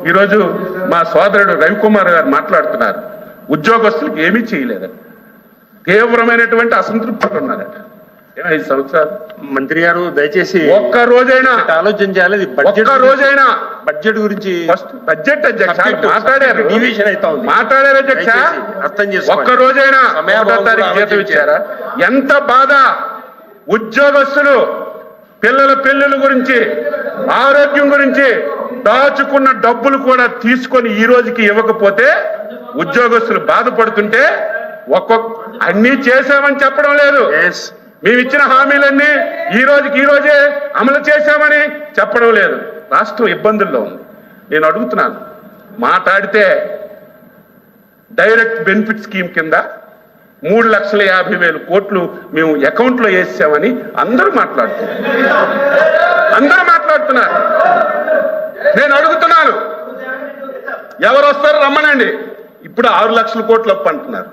ఈరోజు మా సోదరుడు రవికుమార్ గారు మాట్లాడుతున్నారు, ఉద్యోగస్తులకు ఏమీ చేయలేదని తీవ్రమైనటువంటి అసంతృప్తులు ఉన్నారట. 5 సంవత్సరాలు మంత్రి గారు దయచేసి ఒక్క రోజైనా ఆలోచన చేయాలి. ఒక్క రోజైనా బడ్జెట్ గురించి బడ్జెట్ అధ్యక్ష మాట్లాడారు, డివిషన్ అవుతా ఉంది. మాట్లాడారు అధ్యక్ష. అర్థం చేసుకోండి. ఒక్క రోజైనా 1వ తారీఖు జీతం ఇచ్చారా? ఎంత బాధ. ఉద్యోగస్తులు పిల్లల పెళ్లిళ్ళ గురించి, ఆరోగ్యం గురించి దాచుకున్న డబ్బులు కూడా తీసుకొని ఈ రోజుకి ఇవ్వకపోతే ఉద్యోగస్తులు బాధపడుతుంటే అన్ని చేశామని చెప్పడం లేదు. మేము ఇచ్చిన హామీలన్నీ ఈ రోజే అమలు చేశామని చెప్పడం లేదు. రాష్ట్రం ఇబ్బందుల్లో ఉంది. నేను అడుగుతున్నాను, మాట్లాడితే డైరెక్ట్ బెనిఫిట్ స్కీమ్ కింద 3,50,000 కోట్లు మేము అకౌంట్లో వేసామని అందరూ మాట్లాడుతున్నారు. నేను అడుగుతున్నాను, ఎవరు వస్తారు రమ్మనండి. ఇప్పుడు 6 లక్షల కోట్లు అప్పు అంటున్నారు.